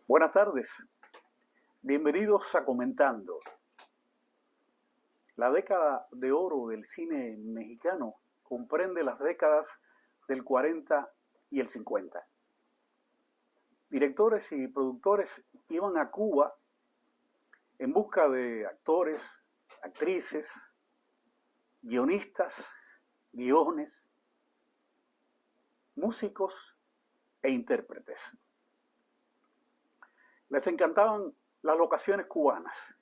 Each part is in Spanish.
Buenas tardes, bienvenidos a Comentando. La década de oro del cine mexicano comprende las décadas del 40 y el 50. Directores y productores iban a Cuba en busca de actores, actrices, guionistas, guiones, músicos e intérpretes. Les encantaban las locaciones cubanas,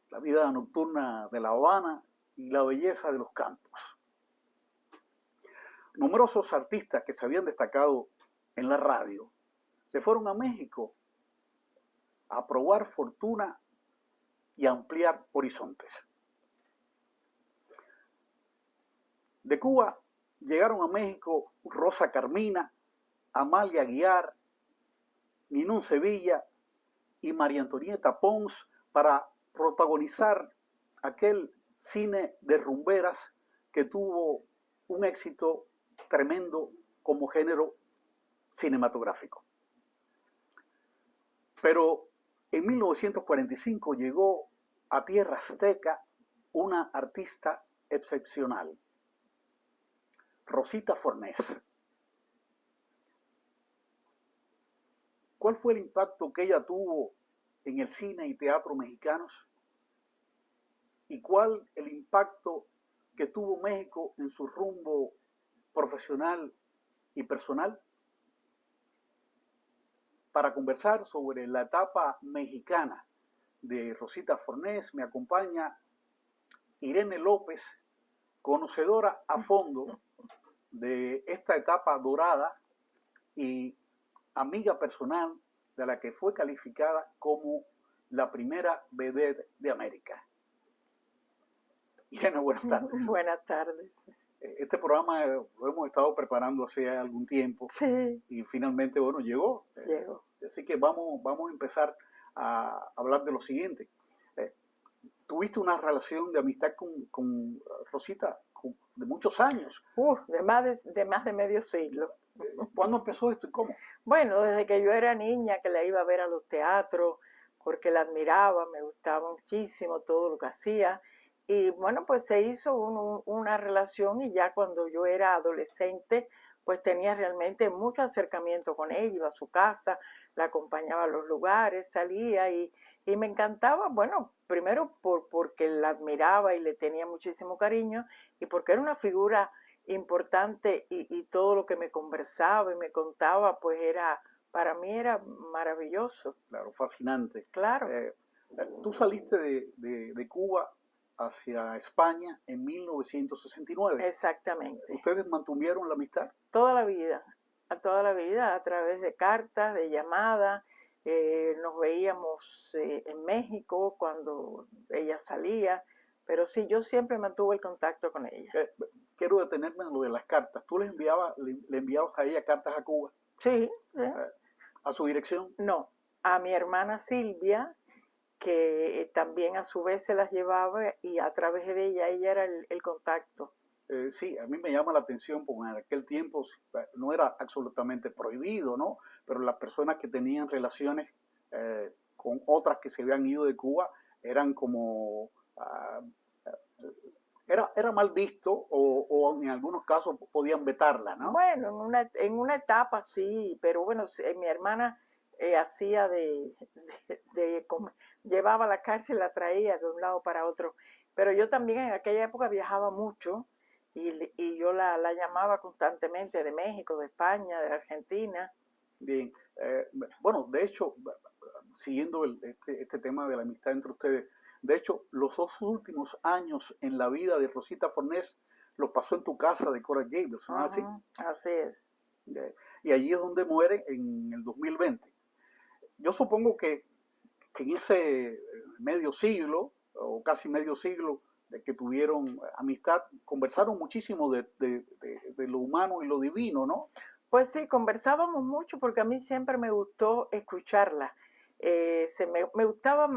la vida nocturna de La Habana y la belleza de los campos. Numerosos artistas que se habían destacado en la radio se fueron a México a probar fortuna y a ampliar horizontes. De Cuba llegaron a México Rosa Carmina, Amalia Aguiar, Ninún Sevilla y María Antonieta Pons para protagonizar aquel cine de rumberas que tuvo un éxito tremendo como género cinematográfico. Pero en 1945 llegó a tierra azteca una artista excepcional, Rosita Fornés. ¿Cuál fue el impacto que ella tuvo en el cine y teatro mexicanos? ¿Y cuál el impacto que tuvo México en su rumbo profesional y personal? Para conversar sobre la etapa mexicana de Rosita Fornés me acompaña Irene López, conocedora a fondo de esta etapa dorada y amiga personal de la que fue calificada como la primera vedette de América. Irene, buenas tardes. Buenas tardes. Este programa lo hemos estado preparando hace algún tiempo. Sí. Y finalmente, bueno, llegó. Llegó. Así que vamos a empezar a hablar de lo siguiente. Tuviste una relación de amistad con Rosita de muchos años. De más de medio siglo. ¿Cuándo empezó esto y cómo? Bueno, desde que yo era niña, que la iba a ver a los teatros, porque la admiraba, me gustaba muchísimo todo lo que hacía. Y bueno, pues se hizo una relación, y ya cuando yo era adolescente, pues tenía realmente mucho acercamiento con ella, iba a su casa, la acompañaba a los lugares, salía y me encantaba, bueno, primero porque la admiraba y le tenía muchísimo cariño, y porque era una figura importante, y todo lo que me conversaba y me contaba, pues para mí era maravilloso. Claro, fascinante. Claro. Tú saliste de Cuba hacia España en 1969. Exactamente. ¿Ustedes mantuvieron la amistad? Toda la vida, a través de cartas, de llamadas. Nos veíamos en México cuando ella salía, pero sí, yo siempre mantuve el contacto con ella. Quiero detenerme en lo de las cartas. ¿Tú le enviabas a ella cartas a Cuba? Sí. ¿A su dirección? No, a mi hermana Silvia, que también a su vez se las llevaba, y a través de ella era el contacto. Sí, a mí me llama la atención porque en aquel tiempo no era absolutamente prohibido, ¿no? Pero las personas que tenían relaciones con otras que se habían ido de Cuba eran como... Era mal visto o en algunos casos podían vetarla, ¿no? Bueno, en una etapa sí, pero bueno, mi hermana hacía llevaba la carta y la traía de un lado para otro. Pero yo también en aquella época viajaba mucho, y yo la llamaba constantemente de México, de España, de la Argentina. Bien, bueno, de hecho, siguiendo este tema de la amistad entre ustedes, de hecho, los 2 últimos años en la vida de Rosita Fornés los pasó en tu casa de Coral Gables, ¿no es así? Así es. Y allí es donde muere en el 2020. Yo supongo que en ese medio siglo, o casi medio siglo, de que tuvieron amistad, conversaron muchísimo de lo humano y lo divino, ¿no? Pues sí, conversábamos mucho porque a mí siempre me gustó escucharla. Me gustaba,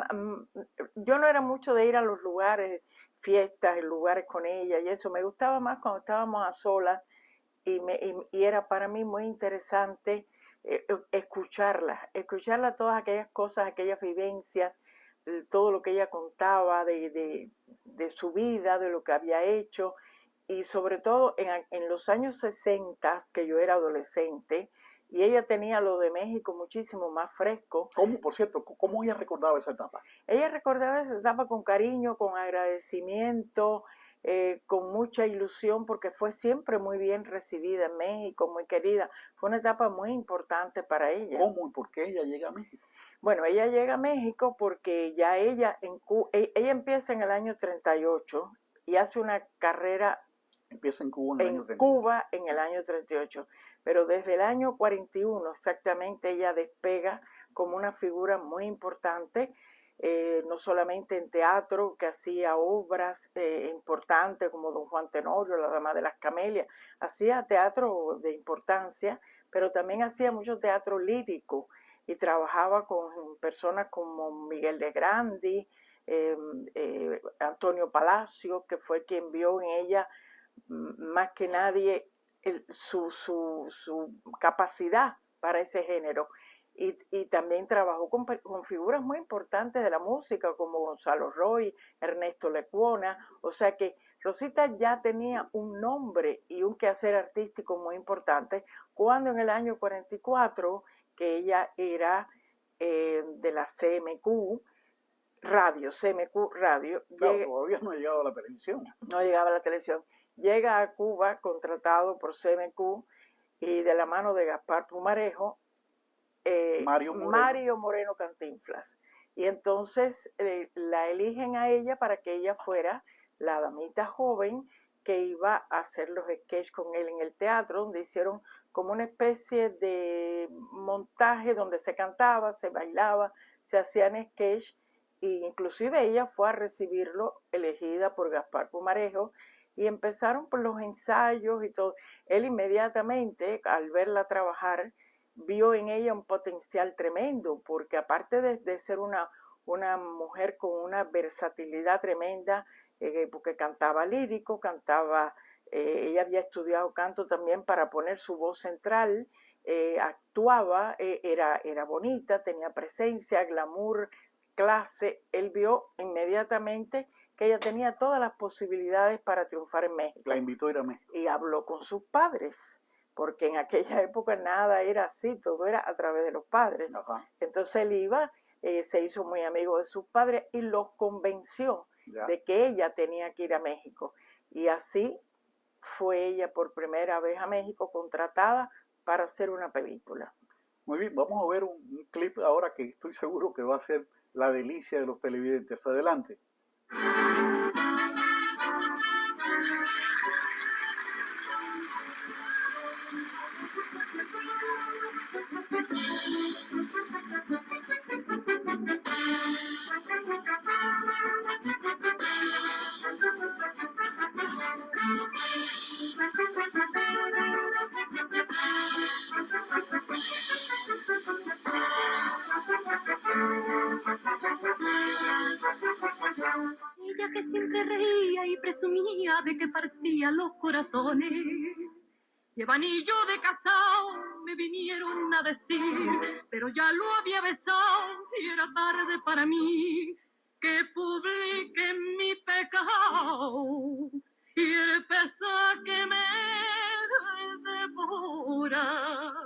yo no era mucho de ir a los lugares, fiestas, en lugares con ella y eso, me gustaba más cuando estábamos a solas, y era para mí muy interesante escucharla todas aquellas cosas, aquellas vivencias, todo lo que ella contaba de su vida, de lo que había hecho, y sobre todo en los años 60, que yo era adolescente, y ella tenía lo de México muchísimo más fresco. ¿Cómo, por cierto, cómo ella recordaba esa etapa? Ella recordaba esa etapa con cariño, con agradecimiento, con mucha ilusión, porque fue siempre muy bien recibida en México, muy querida. Fue una etapa muy importante para ella. ¿Cómo y por qué ella llega a México? Bueno, ella llega a México porque ya ella empieza en el año 38 y hace una carrera Empieza en Cuba en el año 38. Cuba en el año 38, pero desde el año 41 exactamente ella despega como una figura muy importante, no solamente en teatro, que hacía obras importantes como Don Juan Tenorio, La Dama de las Camelias, hacía teatro de importancia, pero también hacía mucho teatro lírico y trabajaba con personas como Miguel de Grandi, Antonio Palacio, que fue quien vio en ella más que nadie su capacidad para ese género. Y también trabajó con figuras muy importantes de la música como Gonzalo Roy, Ernesto Lecuona, o sea que Rosita ya tenía un nombre y un quehacer artístico muy importante cuando en el año 44, que ella era de la CMQ Radio, Claro, todavía no ha llegado a la televisión. No llegaba a la televisión. Llega a Cuba contratado por CMQ y de la mano de Gaspar Pumarejo, Mario Moreno Cantinflas. Y entonces la eligen a ella para que ella fuera la damita joven que iba a hacer los sketches con él en el teatro, donde hicieron como una especie de montaje donde se cantaba, se bailaba, se hacían sketches, e inclusive ella fue a recibirlo, elegida por Gaspar Pumarejo, y empezaron por los ensayos y todo. Él inmediatamente, al verla trabajar, vio en ella un potencial tremendo, porque aparte de ser una mujer con una versatilidad tremenda, porque cantaba lírico, ella había estudiado canto también para poner su voz central, actuaba, era bonita, tenía presencia, glamour, clase. Él vio inmediatamente que ella tenía todas las posibilidades para triunfar en México. La invitó a ir a México. Y habló con sus padres, porque en aquella época nada era así, todo era a través de los padres. Ajá. Entonces él iba, se hizo muy amigo de sus padres y los convenció de que ella tenía que ir a México. Y así fue ella por primera vez a México, contratada para hacer una película. Muy bien, vamos a ver un clip ahora que estoy seguro que va a ser la delicia de los televidentes. Adelante. Ella que siempre reía y presumía de que partía los corazones, lleva anillo de casado, me vinieron a decir, pero ya lo había besado y era tarde para mí, que publique mi pecado y el pesar que me devora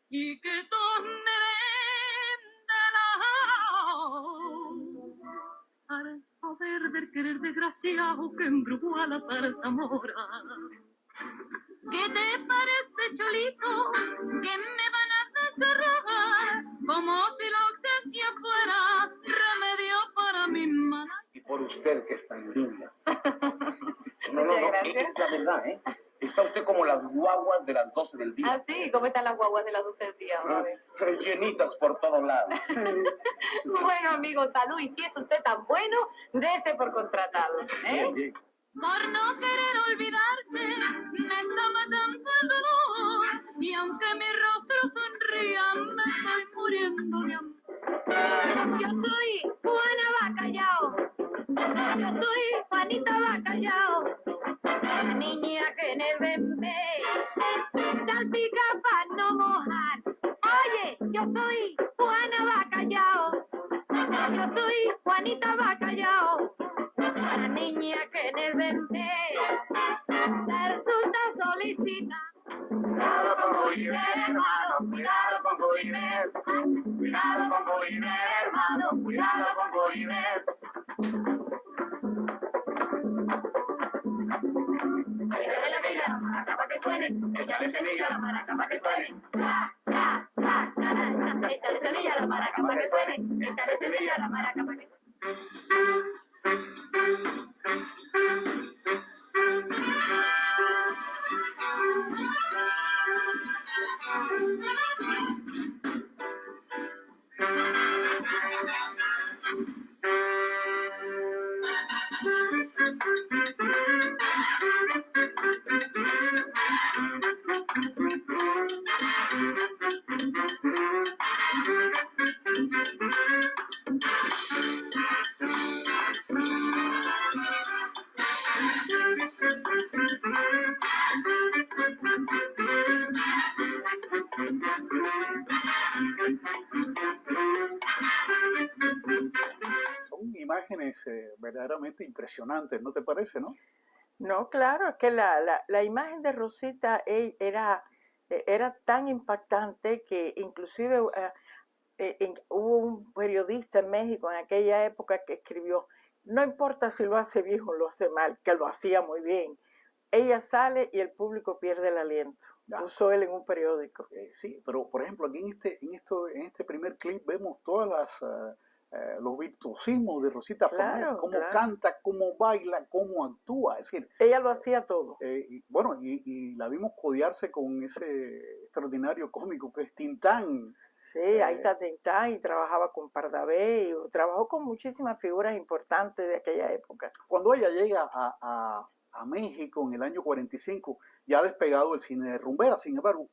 y que todos me den de lado al saber del querer desgraciado que embrujó a la zarzamora. ¿Qué te parece, Cholito, que me van a encerrar como si la ausencia fuera remedio para mi mala? Y por usted que es tan linda. No, es la verdad, ¿eh? Está usted como las guaguas de las 12 del día. Ah, sí, ¿cómo están las guaguas de las 12 del día? Llenitas por todos lados. Bueno, amigo, salud, y si es usted tan bueno, dése por contratado, ¿eh? Bien. Por no querer olvidarse, me está matando el dolor, y aunque mi rostro sonría, me estoy muriendo de amor. Yo soy Juana Bacallao, yo soy Juanita Bacallao, niña que en el bembé salpica para no mojar. Yo soy Juanita Bacallao, la niña que en el 20 resulta solicita. Cuidado con Gulliver, hermano, cuidado con Gulliver. Cuidado con Gulliver, hermano, cuidado con Gulliver. Échale semilla la maraca para que suene, échale semilla la maraca para que suene. Échale semilla la maraca para que suene, échale semilla la maraca para que suene. Son imágenes verdaderamente impresionantes, ¿no te parece, no? No, claro, es que la imagen de Rosita era tan impactante que inclusive hubo un periodista en México en aquella época que escribió, no importa si lo hace bien o lo hace mal, que lo hacía muy bien. Ella sale y el público pierde el aliento. Ya. Puso él en un periódico. Sí, pero por ejemplo aquí en este primer clip vemos todas los virtuosismos de Rosita Fornés, Claro, cómo claro. canta, cómo baila, cómo actúa, es decir, Ella lo hacía todo. y la vimos codearse con ese extraordinario cómico que es Tintán. Sí, ahí está Tintán y trabajaba con Pardavé y trabajó con muchísimas figuras importantes de aquella época. Cuando ella llega a México en el año 45, ya ha despegado el cine de rumbera, sin embargo,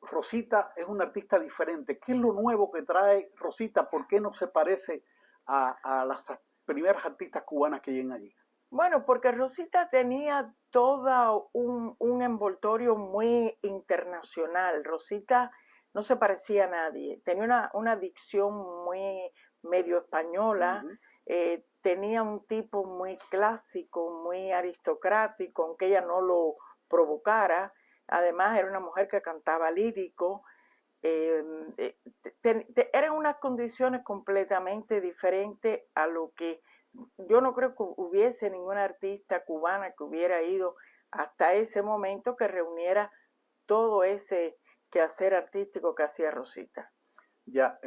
Rosita es una artista diferente. ¿Qué es lo nuevo que trae Rosita? ¿Por qué no se parece a las primeras artistas cubanas que llegan allí? Bueno, porque Rosita tenía todo un envoltorio muy internacional. Rosita no se parecía a nadie. Tenía una dicción muy medio española. Uh-huh. Tenía un tipo muy clásico, muy aristocrático, aunque ella no lo provocara. Además, era una mujer que cantaba lírico. Eran unas condiciones completamente diferentes a lo que yo no creo que hubiese ninguna artista cubana que hubiera ido hasta ese momento que reuniera todo ese quehacer artístico que hacía Rosita. Ya,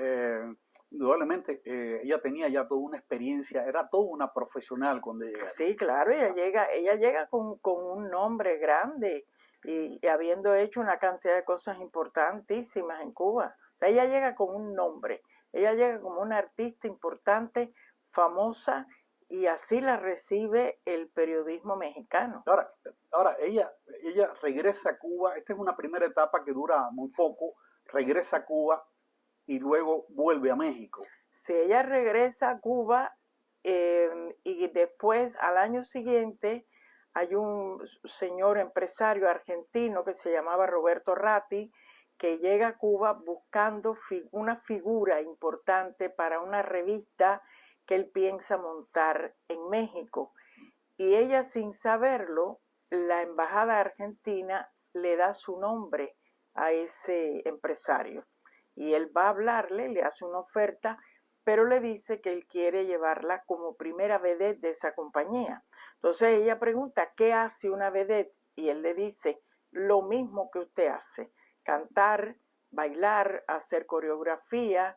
indudablemente ella tenía ya toda una experiencia, era toda una profesional cuando llega. Sí, claro, ella llega con un nombre grande y habiendo hecho una cantidad de cosas importantísimas en Cuba. O sea, ella llega con un nombre, ella llega como una artista importante, famosa, y así la recibe el periodismo mexicano. Ahora ella regresa a Cuba, esta es una primera etapa que dura muy poco, regresa a Cuba y luego vuelve a México. Si ella regresa a Cuba y después al año siguiente hay un señor empresario argentino que se llamaba Roberto Ratti que llega a Cuba buscando una figura importante para una revista que él piensa montar en México. Y ella, sin saberlo, la embajada argentina le da su nombre a ese empresario. Y él va a hablarle, le hace una oferta, pero le dice que él quiere llevarla como primera vedette de esa compañía. Entonces ella pregunta, ¿qué hace una vedette? Y él le dice, lo mismo que usted hace, cantar, bailar, hacer coreografía,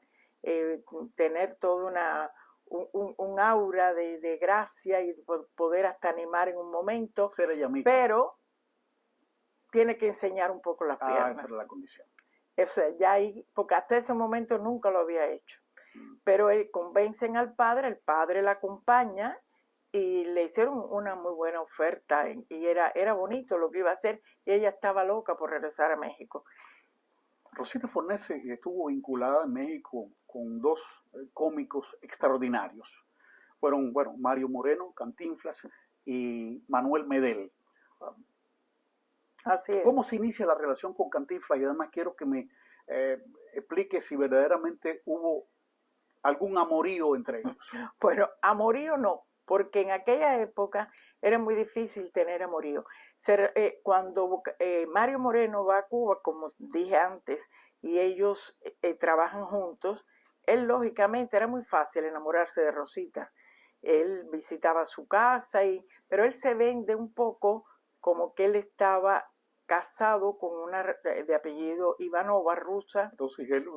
tener toda un aura de gracia y poder hasta animar en un momento, Ser ella misma. pero tiene que enseñar un poco las piernas. Esa era la condición. O sea, ya ahí, porque hasta ese momento nunca lo había hecho. Pero él convencen al padre, el padre la acompaña y le hicieron una muy buena oferta y era bonito lo que iba a hacer y ella estaba loca por regresar a México. Rosita Fornés estuvo vinculada en México con dos cómicos extraordinarios. Fueron, bueno, Mario Moreno, Cantinflas y Manuel Medel. Así es. ¿Cómo se inicia la relación con Cantinflas? Y además quiero que me explique si verdaderamente hubo algún amorío entre ellos. Bueno, amorío no, porque en aquella época era muy difícil tener amorío. Cuando Mario Moreno va a Cuba, como dije antes, y ellos trabajan juntos, él lógicamente era muy fácil enamorarse de Rosita. Él visitaba su casa, pero él se vende un poco como que él estaba casado con una de apellido Ivanova, rusa. Entonces él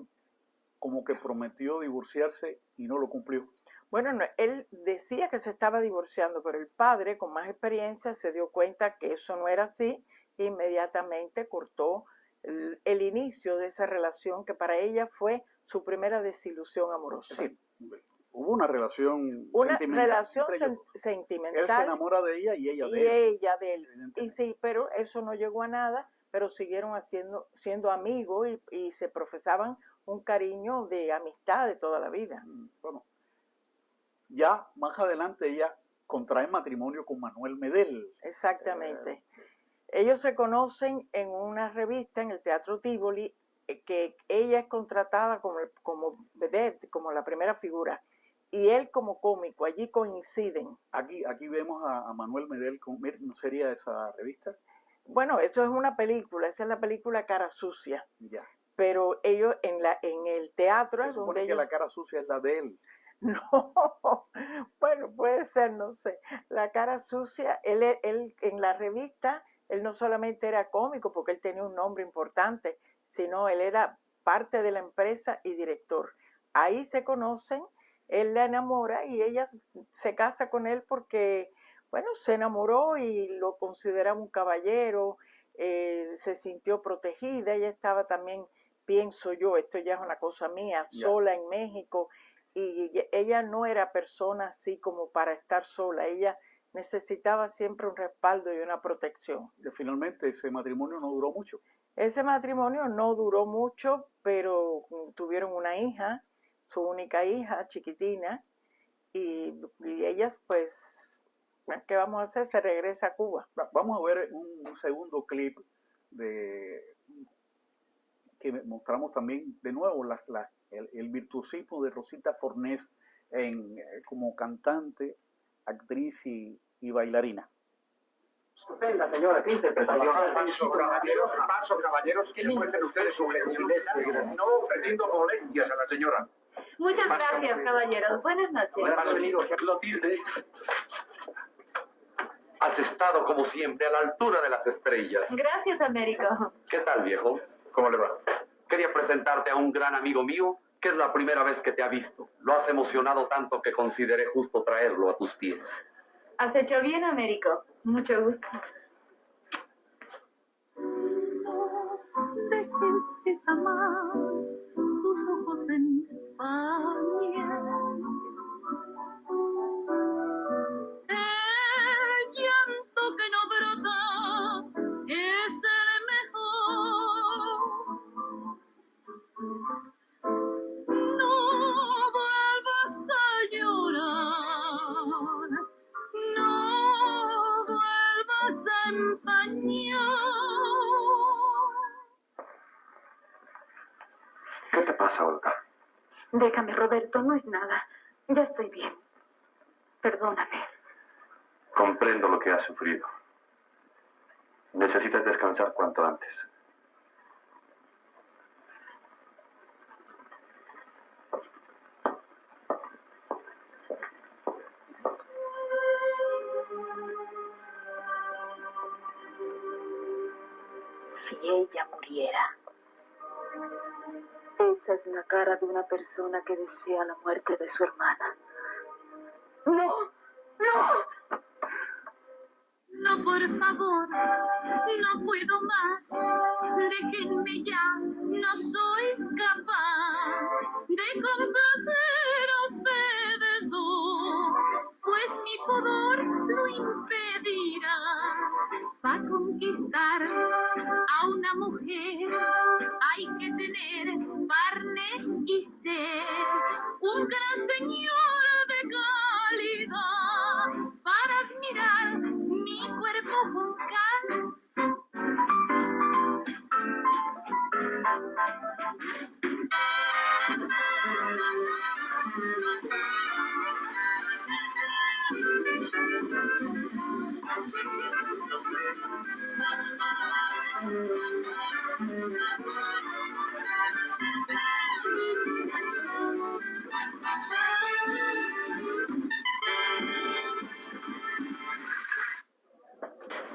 como que prometió divorciarse y no lo cumplió. Bueno, no, él decía que se estaba divorciando, pero el padre, con más experiencia, se dio cuenta que eso no era así e inmediatamente cortó el inicio de esa relación que para ella fue su primera desilusión amorosa. Es decir, hubo una relación sentimental. Él se enamora de ella y ella de él. Y ella de él. Y sí, pero eso no llegó a nada, pero siguieron siendo amigos y se profesaban un cariño de amistad de toda la vida. Bueno, ya más adelante ella contrae matrimonio con Manuel Medel. Exactamente. Ellos se conocen en una revista en el Teatro Tívoli, que ella es contratada como vedette, como la primera figura, y él como cómico. Allí coinciden. Aquí vemos a Manuel Medel. ¿No sería esa revista? Bueno, eso es una película, esa es la película Cara Sucia. Ya. Pero ellos en el teatro se es supone donde que la cara sucia es la de él. No, bueno, puede ser, no sé. La Cara Sucia, él en la revista, él no solamente era cómico porque él tenía un nombre importante, sino él era parte de la empresa y director. Ahí se conocen, él la enamora y ella se casa con él porque, bueno, se enamoró y lo consideraba un caballero, se sintió protegida. Ella estaba también, pienso yo, esto ya es una cosa mía, sola en México, y ella no era persona así como para estar sola. Ella necesitaba siempre un respaldo y una protección. Y finalmente ese matrimonio no duró mucho. Ese matrimonio no duró mucho, pero tuvieron una hija, su única hija, chiquitina, y ellas, pues, ¿qué vamos a hacer? Se regresa a Cuba. Vamos a ver un segundo clip que mostramos también de nuevo el virtuosismo de Rosita Fornés como cantante, actriz y bailarina. Estupenda, señora, qué interpretación. Paso, caballeros, que muestren ustedes su gentileza, no ofreciendo molestias a la señora. Muchas gracias, caballeros. Buenas noches. Clotilde, has estado como siempre a la altura de las estrellas. Gracias, Américo. ¿Qué tal, viejo? ¿Cómo le va? Quería presentarte a un gran amigo mío que es la primera vez que te ha visto. Lo has emocionado tanto que consideré justo traerlo a tus pies. Has hecho bien, Américo. Mucho gusto. Dejes amar tus ojos en España. El llanto que no brota es el mejor. No vuelvas a llorar, no vuelvas a empañar. ¿Qué te pasa, Olga? Déjame, Roberto, no es nada. Ya estoy bien. Perdóname. Comprendo lo que has sufrido. Necesitas descansar cuanto antes. Si ella muriera. Esa es la cara de una persona que desea la muerte de su hermana. ¡No! ¡No! No, por favor, no puedo más. Déjenme ya, no soy capaz de complacer a ustedes dos, pues mi pudor lo impedirá. Para conquistar a una mujer hay que tener carne y ser un gran señor de calidad para admirar mi cuerpo vulgar.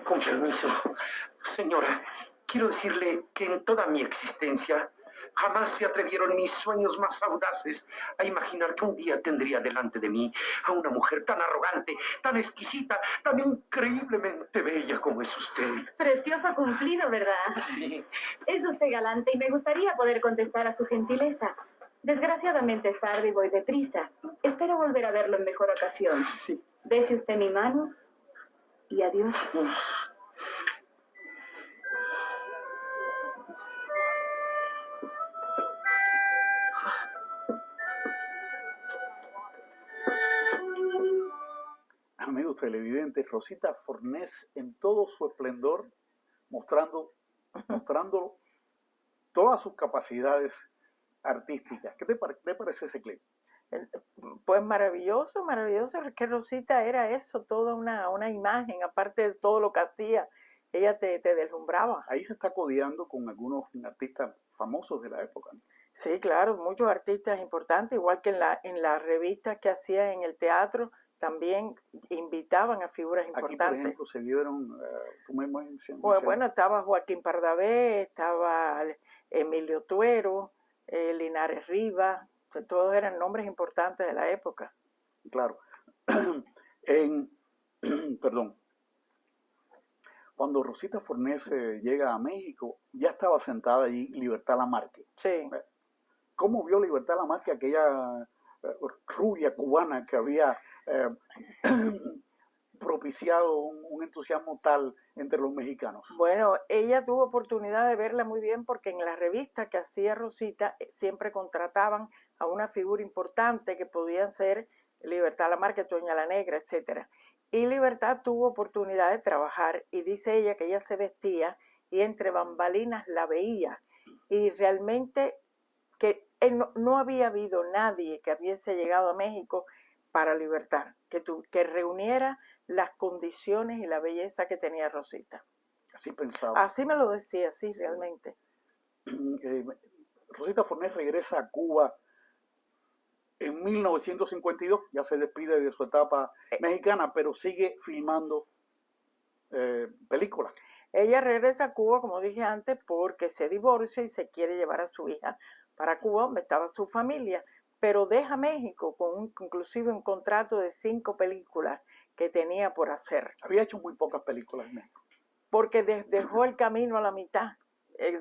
Con permiso, señora, quiero decirle que en toda mi existencia jamás se atrevieron mis sueños más audaces a imaginar que un día tendría delante de mí a una mujer tan arrogante, tan exquisita, tan increíblemente bella como es usted. Precioso cumplido, ¿verdad? Sí. Es usted galante y me gustaría poder contestar a su gentileza. Desgraciadamente es tarde y voy deprisa. Espero volver a verlo en mejor ocasión. Sí. Bese usted mi mano y adiós. Amigos televidentes, Rosita Fornés en todo su esplendor, mostrando todas sus capacidades artísticas. ¿Qué te parece ese clip? Pues maravilloso, maravilloso, que Rosita era eso, toda una imagen, aparte de todo lo que hacía, ella te deslumbraba. Ahí se está codeando con algunos artistas famosos de la época, ¿no? Sí, claro, muchos artistas importantes, igual que en las revistas que hacía en el teatro, también invitaban a figuras Aquí, por importantes. ejemplo, se vieron, como hemos mencionado. Bueno, estaba Joaquín Pardavé, estaba Emilio Tuero, Linares Rivas, todos eran nombres importantes de la época. Claro. Perdón. Cuando Rosita Fornés llega a México, ya estaba sentada allí Libertad Lamarque. Sí. ¿Cómo vio Libertad Lamarque aquella rubia cubana que había propiciado un entusiasmo tal entre los mexicanos? Bueno, ella tuvo oportunidad de verla muy bien porque en la revista que hacía Rosita siempre contrataban a una figura importante que podían ser Libertad Lamarque, Toña la Negra, etcétera. Y Libertad tuvo oportunidad de trabajar y dice ella que ella se vestía y entre bambalinas la veía y realmente que no había habido nadie que hubiese llegado a México para Libertad, que reuniera las condiciones y la belleza que tenía Rosita. Así pensaba. Así me lo decía, sí, realmente. Rosita Fornés regresa a Cuba en 1952, ya se despide de su etapa mexicana, pero sigue filmando películas. Ella regresa a Cuba, como dije antes, porque se divorcia y se quiere llevar a su hija para Cuba, donde estaba su familia, pero deja México con inclusive un contrato de 5 películas que tenía por hacer. Había hecho muy pocas películas en México. Porque dejó el camino a la mitad.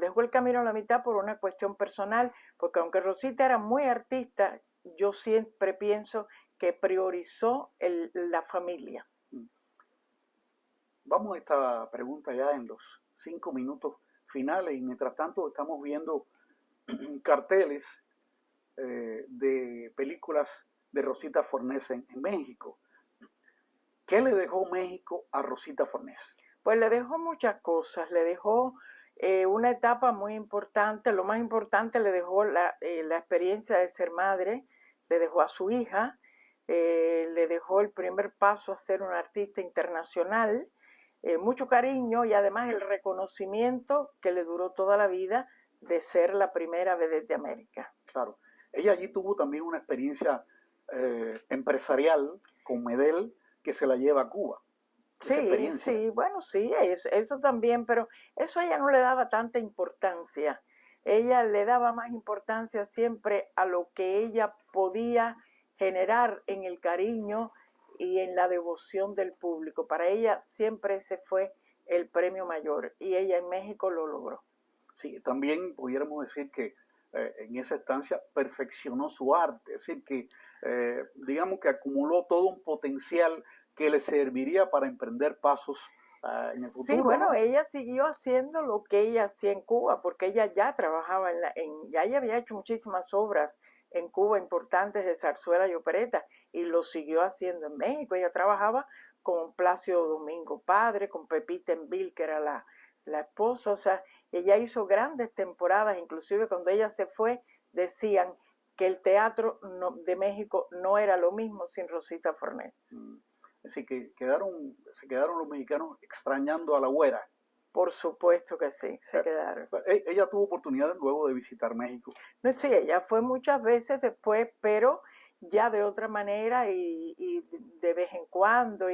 Dejó el camino a la mitad por una cuestión personal, porque aunque Rosita era muy artista, yo siempre pienso que priorizó la familia. Vamos a esta pregunta ya en los 5 minutos finales y mientras tanto estamos viendo carteles de películas de Rosita Fornés en México. ¿Qué le dejó México a Rosita Fornés? Pues le dejó muchas cosas, le dejó una etapa muy importante, lo más importante le dejó la experiencia de ser madre, le dejó a su hija, le dejó el primer paso a ser una artista internacional, mucho cariño y además el reconocimiento que le duró toda la vida de ser la primera vedette de América. Claro, ella allí tuvo también una experiencia empresarial con Medel que se la lleva a Cuba. Sí, bueno, sí, eso también, pero eso ella no le daba tanta importancia. Ella le daba más importancia siempre a lo que ella podía generar en el cariño y en la devoción del público. Para ella siempre ese fue el premio mayor y ella en México lo logró. Sí, también pudiéramos decir que en esa estancia perfeccionó su arte, es decir, que digamos que acumuló todo un potencial que le serviría para emprender pasos en el futuro. Sí, bueno, ¿no? ella siguió haciendo lo que ella hacía en Cuba, porque ella ya trabajaba ya ella había hecho muchísimas obras en Cuba importantes de zarzuela y opereta, y lo siguió haciendo en México. Ella trabajaba con Plácido Domingo Padre, con Pepita Envil, que era la esposa, o sea, ella hizo grandes temporadas, inclusive cuando ella se fue, decían que el teatro de México no era lo mismo sin Rosita Fornés. Así que se quedaron los mexicanos extrañando a la güera. Por supuesto que sí, se quedaron. Ella tuvo oportunidad luego de visitar México. No, sí, ella fue muchas veces después, pero ya de otra manera y de vez en cuando,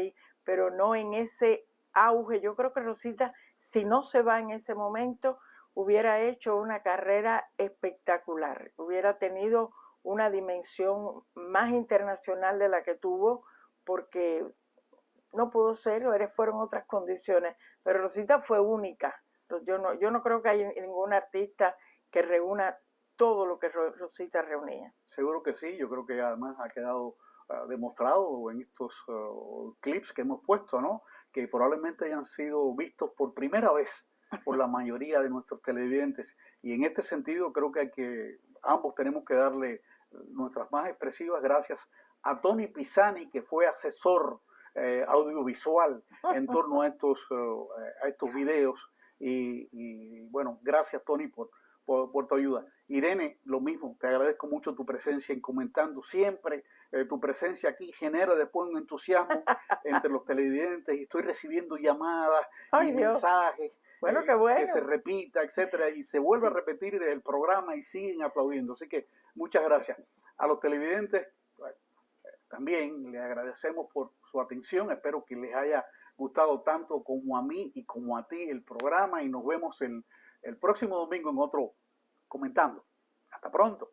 pero no en ese auge. Yo creo que Rosita, si no se va en ese momento, hubiera hecho una carrera espectacular, hubiera tenido una dimensión más internacional de la que tuvo, porque no pudo ser, fueron otras condiciones, pero Rosita fue única. Yo no creo que haya ningún artista que reúna todo lo que Rosita reunía. Seguro que sí, yo creo que además ha quedado demostrado en estos clips que hemos puesto, ¿no? Que probablemente hayan sido vistos por primera vez por la mayoría de nuestros televidentes. Y en este sentido creo que ambos tenemos que darle nuestras más expresivas gracias a Tony Pisani, que fue asesor audiovisual en torno a estos videos. Y bueno, gracias Tony por tu ayuda. Irene, lo mismo, te agradezco mucho tu presencia en Comentando siempre. Tu presencia aquí genera después un entusiasmo entre los televidentes y estoy recibiendo llamadas y mensajes. Bueno, qué bueno. Que se repita, etcétera, y se vuelve a repetir el programa y siguen aplaudiendo. Así que muchas gracias. A los televidentes también les agradecemos por su atención. Espero que les haya gustado tanto como a mí y como a ti el programa y nos vemos el próximo domingo en otro Comentando. Hasta pronto.